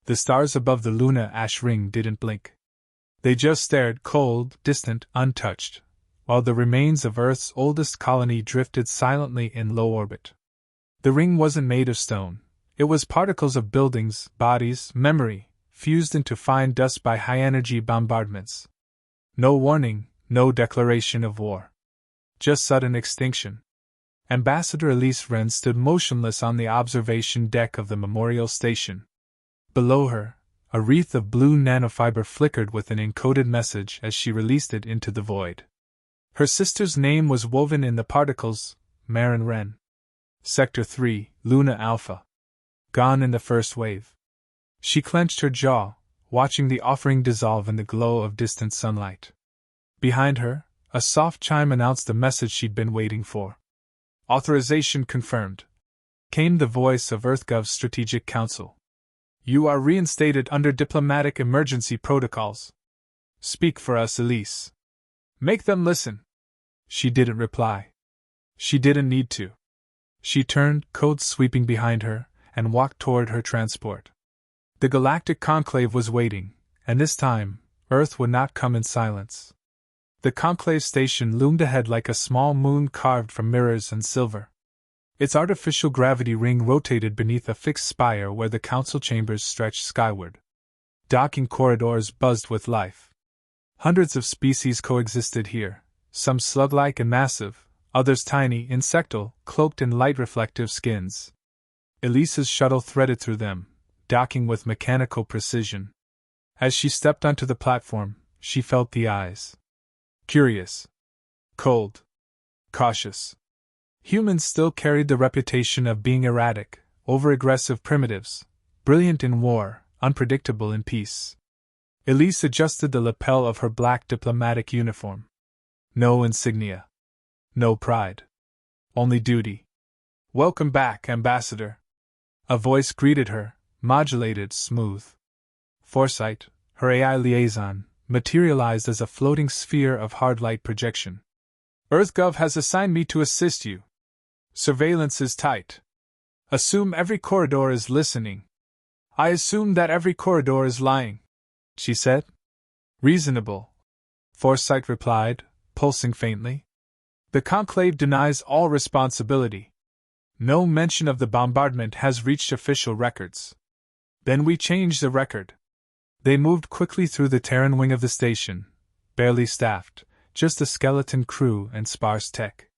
The stars above the Luna ash ring didn't blink. They just stared, cold, distant, untouched, while the remains of Earth's oldest colony drifted silently in low orbit. The ring wasn't made of stone. It was particles of buildings, bodies, memory, fused into fine dust by high-energy bombardments. No warning, no declaration of war. Just sudden extinction. Ambassador Elise Wren stood motionless on the observation deck of the memorial station. Below her, a wreath of blue nanofiber flickered with an encoded message as she released it into the void. Her sister's name was woven in the particles, Marin Wren. Sector 3, Luna Alpha. Gone in the first wave. She clenched her jaw, watching the offering dissolve in the glow of distant sunlight. Behind her, a soft chime announced the message she'd been waiting for. Authorization confirmed, came the voice of EarthGov's Strategic Council. You are reinstated under diplomatic emergency protocols. Speak for us, Elise. Make them listen. She didn't reply. She didn't need to. She turned, codes sweeping behind her, and walked toward her transport. The Galactic Conclave was waiting, and this time, Earth would not come in silence. The Conclave station loomed ahead like a small moon carved from mirrors and silver. Its artificial gravity ring rotated beneath a fixed spire where the council chambers stretched skyward. Docking corridors buzzed with life. Hundreds of species coexisted here, some slug-like and massive, others tiny, insectal, cloaked in light-reflective skins. Elise's shuttle threaded through them, docking with mechanical precision. As she stepped onto the platform, she felt the eyes. Curious. Cold. Cautious. Humans still carried the reputation of being erratic, over-aggressive primitives, brilliant in war, unpredictable in peace. Elise adjusted the lapel of her black diplomatic uniform. No insignia. No pride. Only duty. Welcome back, Ambassador. A voice greeted her, modulated, smooth. Foresight, her AI liaison, materialized as a floating sphere of hard light projection. EarthGov has assigned me to assist you. Surveillance is tight. Assume every corridor is listening. I assume that every corridor is lying, she said. Reasonable, Foresight replied, pulsing faintly. The Conclave denies all responsibility. No mention of the bombardment has reached official records. Then we change the record. They moved quickly through the Terran wing of the station, barely staffed, just a skeleton crew and sparse tech.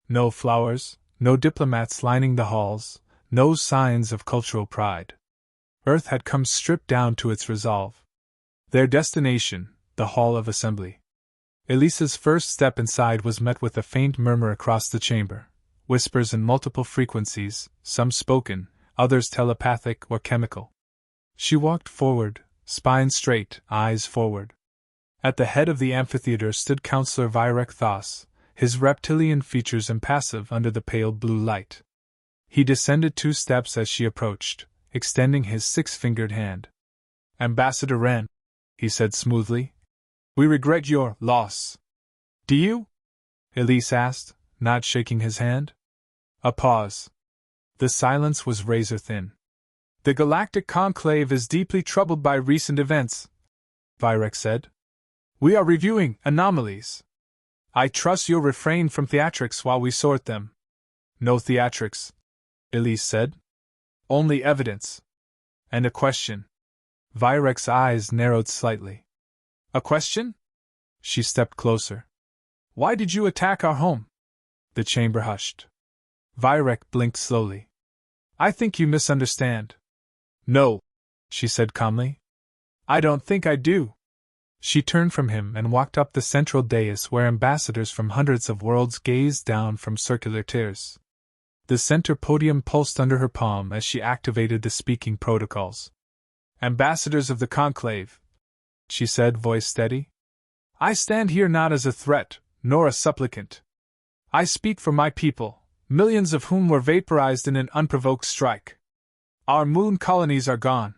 No flowers, no diplomats lining the halls, no signs of cultural pride. Earth had come stripped down to its resolve. Their destination, the Hall of Assembly. Elisa's first step inside was met with a faint murmur across the chamber, whispers in multiple frequencies, some spoken, others telepathic or chemical. She walked forward, spine straight, eyes forward. At the head of the amphitheater stood Counselor Vyrek Thos, his reptilian features impassive under the pale blue light. He descended 2 steps as she approached, extending his 6-fingered hand. Ambassador Wren, he said smoothly, we regret your loss. Do you? Elise asked, not shaking his hand. A pause. The silence was razor-thin. The Galactic Conclave is deeply troubled by recent events, Vyrek said. We are reviewing anomalies. I trust you'll refrain from theatrics while we sort them. No theatrics, Elise said. Only evidence. And a question. Vyrek's eyes narrowed slightly. A question? She stepped closer. Why did you attack our home? The chamber hushed. Vyrek blinked slowly. I think you misunderstand. No, she said calmly. I don't think I do. She turned from him and walked up the central dais where ambassadors from hundreds of worlds gazed down from circular tiers. The center podium pulsed under her palm as she activated the speaking protocols. Ambassadors of the Conclave, she said, voice steady. I stand here not as a threat, nor a supplicant. I speak for my people, millions of whom were vaporized in an unprovoked strike. Our moon colonies are gone.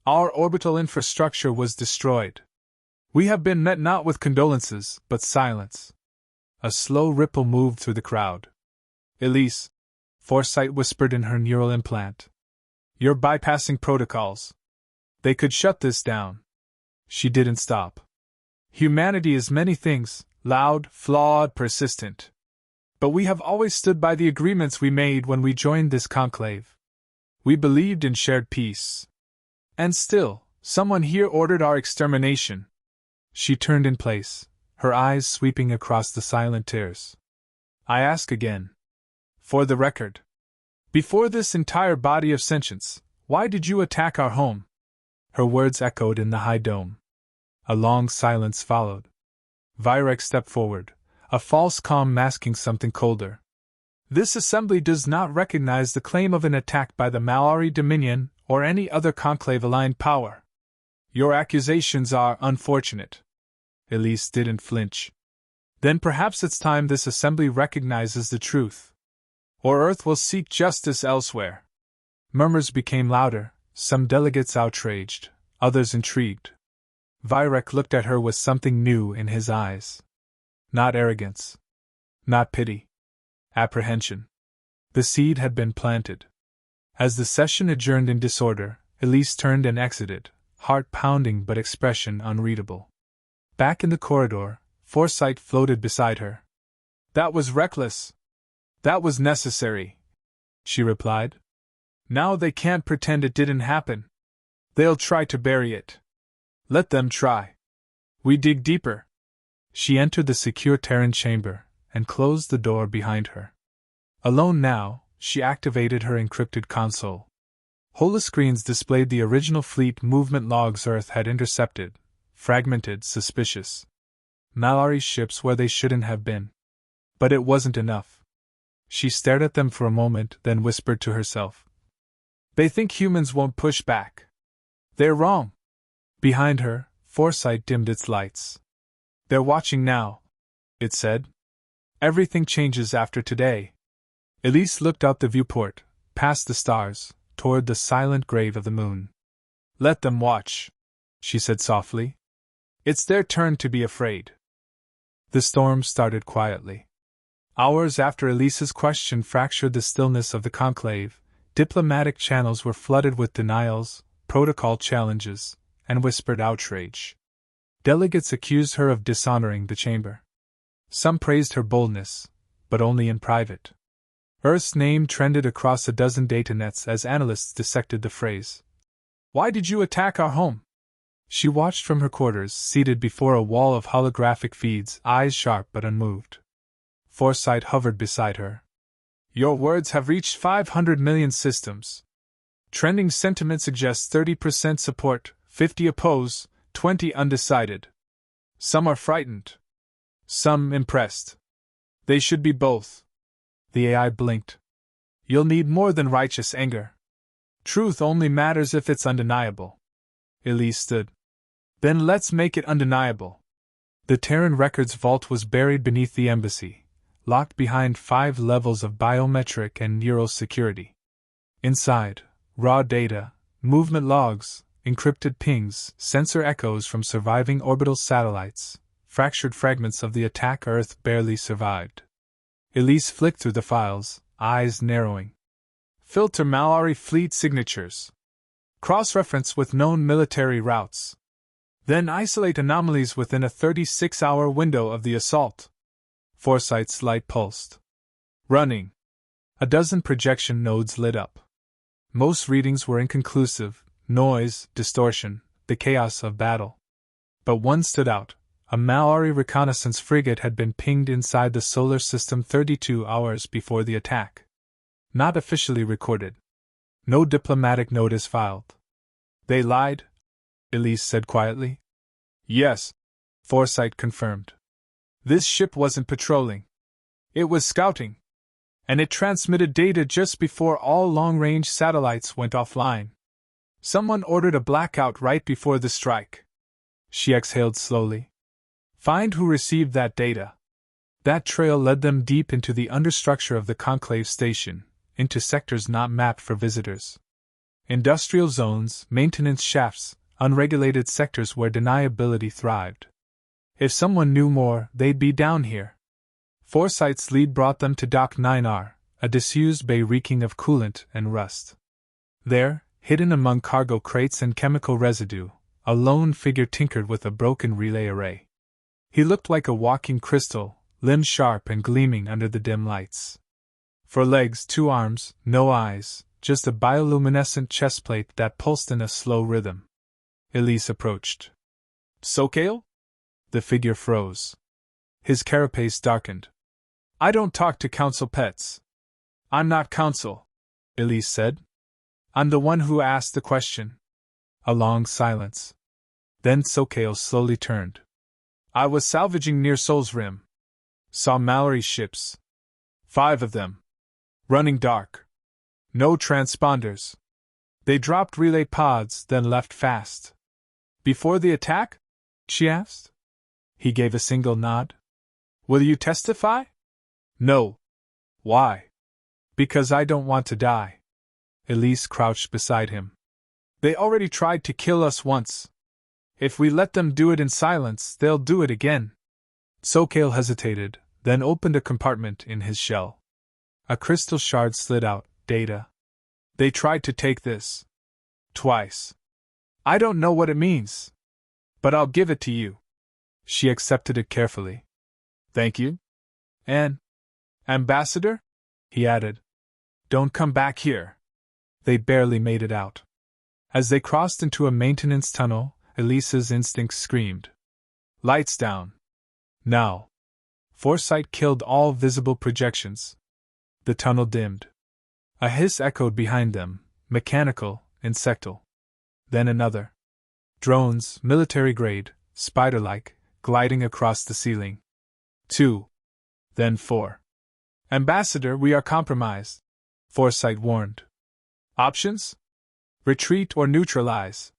Our orbital infrastructure was destroyed. We have been met not with condolences, but silence. A slow ripple moved through the crowd. Elise, Foresight whispered in her neural implant. You're bypassing protocols. They could shut this down. She didn't stop. Humanity is many things, loud, flawed, persistent. But we have always stood by the agreements we made when we joined this conclave. We believed in shared peace. And still, someone here ordered our extermination. She turned in place, her eyes sweeping across the silent tiers. I ask again. For the record. Before this entire body of sentience, why did you attack our home? Her words echoed in the high dome. A long silence followed. Vyrek stepped forward, a false calm masking something colder. This assembly does not recognize the claim of an attack by the Malari Dominion or any other conclave-aligned power. Your accusations are unfortunate. Elise didn't flinch. Then perhaps it's time this assembly recognizes the truth. Or Earth will seek justice elsewhere. Murmurs became louder, some delegates outraged, others intrigued. Vyrek looked at her with something new in his eyes. Not arrogance. Not pity. Apprehension. The seed had been planted. As the session adjourned in disorder, Elise turned and exited, heart pounding but expression unreadable. Back in the corridor, Forsyth floated beside her. That was reckless. That was necessary, she replied. Now they can't pretend it didn't happen. They'll try to bury it. Let them try. We dig deeper. She entered the secure Terran chamber and closed the door behind her. Alone now, she activated her encrypted console. Holoscreens displayed the original fleet movement logs Earth had intercepted, fragmented, suspicious. Malari's ships where they shouldn't have been. But it wasn't enough. She stared at them for a moment, then whispered to herself. They think humans won't push back. They're wrong. Behind her, Foresight dimmed its lights. They're watching now, it said. Everything changes after today. Elise looked out the viewport, past the stars, toward the silent grave of the moon. Let them watch, she said softly. It's their turn to be afraid. The storm started quietly. Hours after Elise's question fractured the stillness of the conclave, diplomatic channels were flooded with denials, protocol challenges, and whispered outrage. Delegates accused her of dishonoring the chamber. Some praised her boldness, but only in private. Earth's name trended across a dozen datanets as analysts dissected the phrase. Why did you attack our home? She watched from her quarters, seated before a wall of holographic feeds, eyes sharp but unmoved. Foresight hovered beside her. Your words have reached 500 million systems. Trending sentiment suggests 30% support, 50 oppose, 20 undecided. Some are frightened. Some impressed. They should be both. The AI blinked. You'll need more than righteous anger. Truth only matters if it's undeniable. Elise stood. Then let's make it undeniable. The Terran records vault was buried beneath the embassy, locked behind 5 levels of biometric and neural security. Inside, raw data, movement logs, encrypted pings, sensor echoes from surviving orbital satellites, fractured fragments of the attack Earth barely survived. Elise flicked through the files, eyes narrowing. Filter Malari fleet signatures. Cross-reference with known military routes. Then isolate anomalies within a 36-hour window of the assault. Forsyth's light pulsed. Running. A dozen projection nodes lit up. Most readings were inconclusive, noise, distortion, the chaos of battle. But one stood out. A Malari reconnaissance frigate had been pinged inside the solar system 32 hours before the attack. Not officially recorded. No diplomatic notice filed. They lied? Elise said quietly. Yes, Forsyth confirmed. This ship wasn't patrolling. It was scouting. And it transmitted data just before all long-range satellites went offline. Someone ordered a blackout right before the strike. She exhaled slowly. Find who received that data. That trail led them deep into the understructure of the conclave station, into sectors not mapped for visitors. Industrial zones, maintenance shafts, unregulated sectors where deniability thrived. If someone knew more, they'd be down here. Forsyth's lead brought them to Dock 9R, a disused bay reeking of coolant and rust. There, hidden among cargo crates and chemical residue, a lone figure tinkered with a broken relay array. He looked like a walking crystal, limbs sharp and gleaming under the dim lights. 4 legs, 2 arms, no eyes, just a bioluminescent chestplate that pulsed in a slow rhythm. Elise approached. "Sokale?" The figure froze. His carapace darkened. "I don't talk to council pets." "I'm not council," Elise said. "I'm the one who asked the question." A long silence. Then Sokale slowly turned. "I was salvaging near Sol's Rim. Saw Mallory's ships. 5 of them. Running dark. No transponders. They dropped relay pods, then left fast." "Before the attack?" she asked. He gave a single nod. "Will you testify?" "No." "Why?" "Because I don't want to die." Elise crouched beside him. "They already tried to kill us once. If we let them do it in silence, they'll do it again." Sokale hesitated, then opened a compartment in his shell. A crystal shard slid out. "Data. They tried to take this. Twice. I don't know what it means. But I'll give it to you." She accepted it carefully. "Thank you." "And Ambassador?" he added. "Don't come back here." They barely made it out. As they crossed into a maintenance tunnel, Elise's instincts screamed. "Lights down. Now." Foresight killed all visible projections. The tunnel dimmed. A hiss echoed behind them, mechanical, insectal. Then another. Drones, military-grade, spider-like, gliding across the ceiling. 2. Then 4. "Ambassador, we are compromised," Foresight warned. "Options? Retreat or neutralize."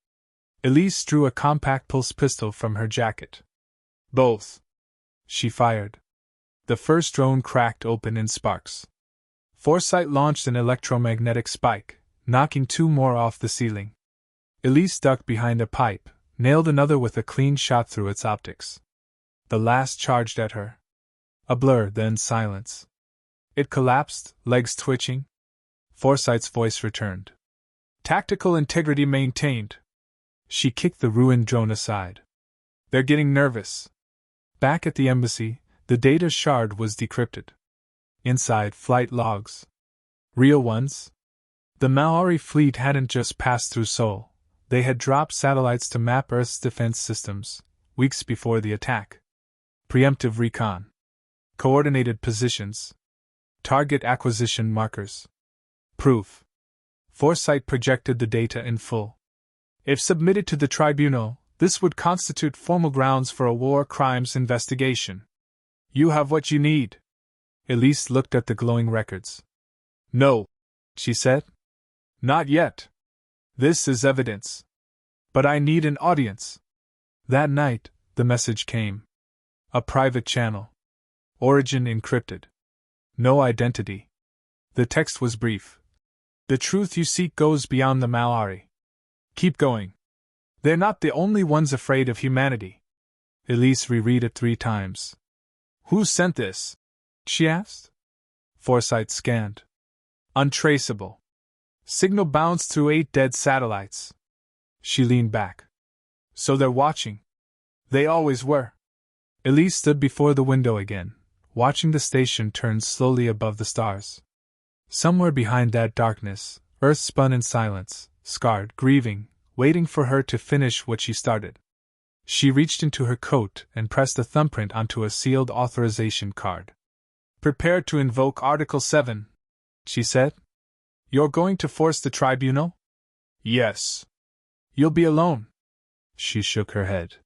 Elise drew a compact pulse pistol from her jacket. "Both." She fired. The first drone cracked open in sparks. Foresight launched an electromagnetic spike, knocking 2 more off the ceiling. Elise ducked behind a pipe, nailed another with a clean shot through its optics. The last charged at her. A blur, then silence. It collapsed, legs twitching. Foresight's voice returned. "Tactical integrity maintained." She kicked the ruined drone aside. "They're getting nervous." Back at the embassy, the data shard was decrypted. Inside, flight logs. Real ones. The Maori fleet hadn't just passed through Seoul. They had dropped satellites to map Earth's defense systems, weeks before the attack. Preemptive recon. Coordinated positions. Target acquisition markers. Proof. Foresight projected the data in full. If submitted to the tribunal, this would constitute formal grounds for a war crimes investigation. "You have what you need." Elise looked at the glowing records. "No," she said. "Not yet. This is evidence. But I need an audience." That night, the message came. A private channel. Origin encrypted. No identity. The text was brief. "The truth you seek goes beyond the Maori. Keep going. They're not the only ones afraid of humanity." Elise reread it 3 times. "Who sent this?" she asked. Foresight scanned. "Untraceable. Signal bounced through 8 dead satellites." She leaned back. "So they're watching." "They always were." Elise stood before the window again, watching the station turn slowly above the stars. Somewhere behind that darkness, Earth spun in silence, scarred, grieving, waiting for her to finish what she started. She reached into her coat and pressed a thumbprint onto a sealed authorization card. "Prepare to invoke Article 7, she said. "You're going to force the tribunal?" "Yes." "You'll be alone." She shook her head.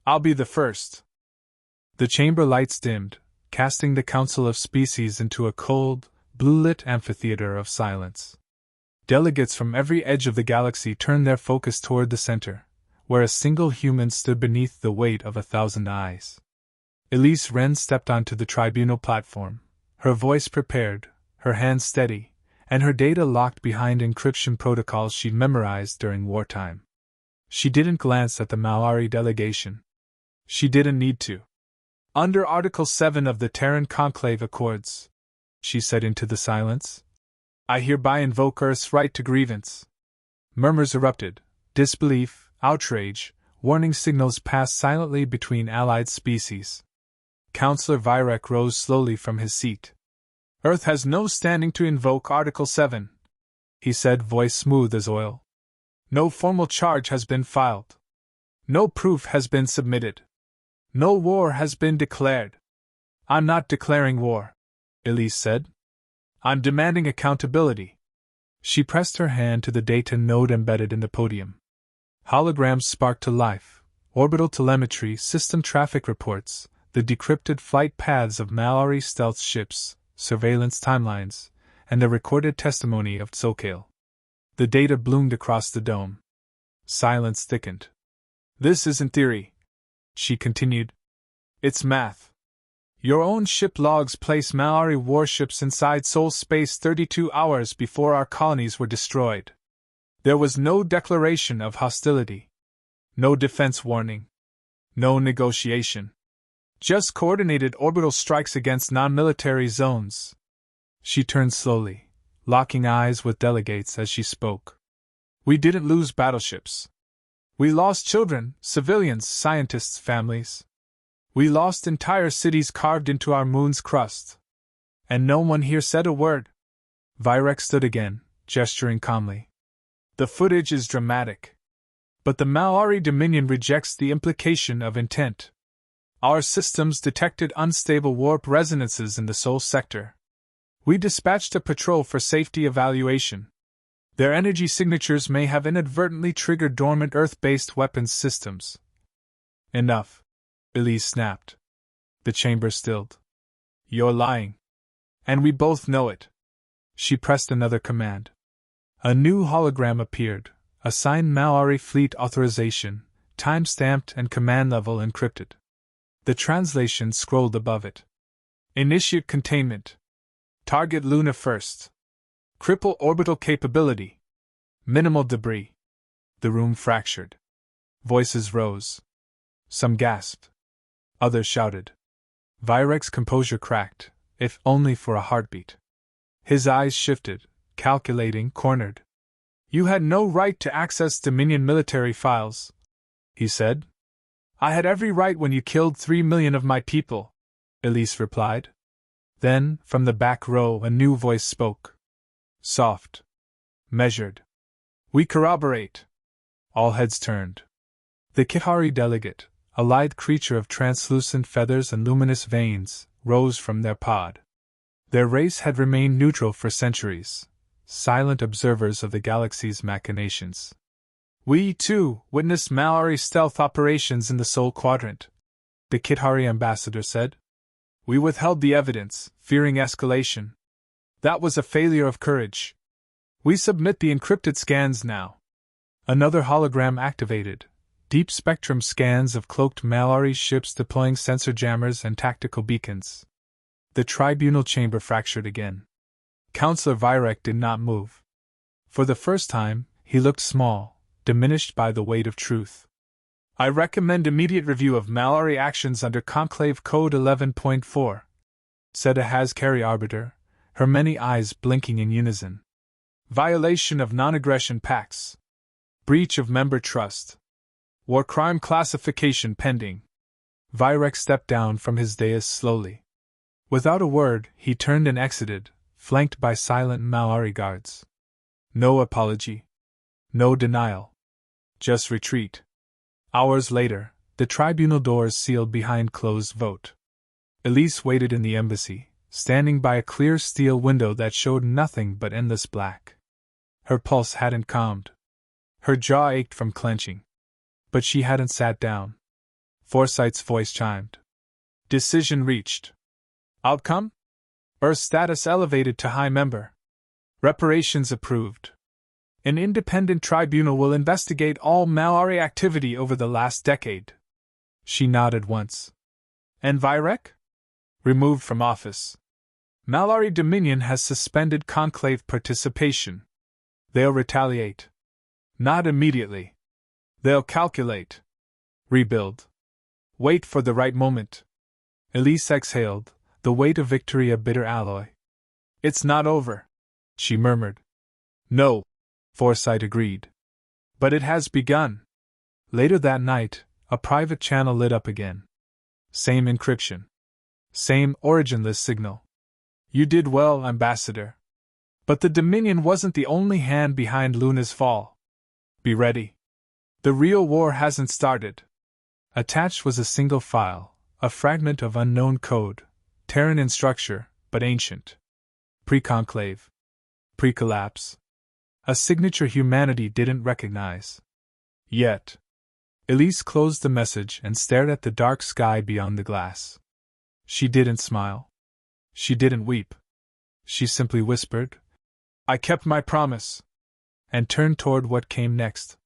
"I'll be the first." The chamber lights dimmed, casting the Council of Species into a cold, blue-lit amphitheater of silence. Delegates from every edge of the galaxy turned their focus toward the center, where a single human stood beneath the weight of 1,000 eyes. Elise Wren stepped onto the tribunal platform, her voice prepared, her hands steady, and her data locked behind encryption protocols she'd memorized during wartime. She didn't glance at the Maori delegation. She didn't need to. "Under Article 7 of the Terran Conclave Accords," she said into the silence, "I hereby invoke Earth's right to grievance. Murmurs erupted. Disbelief, outrage, warning signals passed silently between allied species. Counselor Vyrek rose slowly from his seat. Earth has no standing to invoke Article 7, he said, voice smooth as oil. No formal charge has been filed. No proof has been submitted. No war has been declared. I'm not declaring war, Elise said. I'm demanding accountability. She pressed her hand to the data node embedded in the podium. Holograms sparked to life, orbital telemetry, system traffic reports, the decrypted flight paths of Mallory stealth ships, surveillance timelines, and the recorded testimony of Tzolk'il. The data bloomed across the dome. Silence thickened. This isn't theory, she continued. It's math. Your own ship logs place Mallory warships inside Sol space 32 hours before our colonies were destroyed. There was no declaration of hostility. No defense warning. No negotiation. Just coordinated orbital strikes against non-military zones. She turned slowly, locking eyes with delegates as she spoke. We didn't lose battleships. We lost children, civilians, scientists' families. We lost entire cities carved into our moon's crust. And no one here said a word. Vyrek stood again, gesturing calmly. The footage is dramatic. But the Mallory Dominion rejects the implication of intent. Our systems detected unstable warp resonances in the Sol sector. We dispatched a patrol for safety evaluation. Their energy signatures may have inadvertently triggered dormant Earth-based weapons systems. Enough, Elise snapped. The chamber stilled. You're lying. And we both know it. She pressed another command. A new hologram appeared, assigned Mallory fleet authorization, time-stamped and command level encrypted. The translation scrolled above it. Initiate containment. Target Luna first. Cripple orbital capability. Minimal debris. The room fractured. Voices rose. Some gasped. Others shouted. Vyrek's composure cracked, if only for a heartbeat. His eyes shifted, calculating, cornered. You had no right to access Dominion military files, he said. I had every right when you killed 3 million of my people, Elise replied. Then, from the back row, a new voice spoke. Soft. Measured. We corroborate. All heads turned. The Kithari delegate, a lithe creature of translucent feathers and luminous veins, rose from their pod. Their race had remained neutral for centuries, silent observers of the galaxy's machinations. We, too, witnessed Mallory stealth operations in the Sol Quadrant, the Kithari ambassador said. We withheld the evidence, fearing escalation. That was a failure of courage. We submit the encrypted scans now. Another hologram activated, deep spectrum scans of cloaked Mallory ships deploying sensor jammers and tactical beacons. The tribunal chamber fractured again. Counselor Vyrek did not move. For the first time, he looked small, diminished by the weight of truth. I recommend immediate review of Mallory actions under Conclave Code 11.4, said a Hazkari arbiter, her many eyes blinking in unison. Violation of non-aggression pacts. Breach of member trust. War crime classification pending. Vyrek stepped down from his dais slowly. Without a word, he turned and exited, flanked by silent Mallory guards. No apology. No denial. Just retreat. Hours later, the tribunal doors sealed behind closed vote. Elise waited in the embassy, standing by a clear steel window that showed nothing but endless black. Her pulse hadn't calmed. Her jaw ached from clenching. But she hadn't sat down. Foresight's voice chimed. Decision reached. Outcome? Earth status elevated to High Member. Reparations approved. An independent tribunal will investigate all Mallory activity over the last decade. She nodded once. And Vyrek? Removed from office. Mallory Dominion has suspended conclave participation. They'll retaliate. Not immediately. They'll calculate. Rebuild. Wait for the right moment. Elise exhaled, the weight of victory a bitter alloy. It's not over, she murmured. No, Forsyth agreed. But it has begun. Later that night, a private channel lit up again. Same encryption. Same originless signal. You did well, Ambassador. But the Dominion wasn't the only hand behind Luna's fall. Be ready. The real war hasn't started. Attached was a single file, a fragment of unknown code, Terran in structure, but ancient. Pre-conclave. Pre-collapse. A signature humanity didn't recognize. Yet. Elise closed the message and stared at the dark sky beyond the glass. She didn't smile. She didn't weep. She simply whispered, "I kept my promise," and turned toward what came next.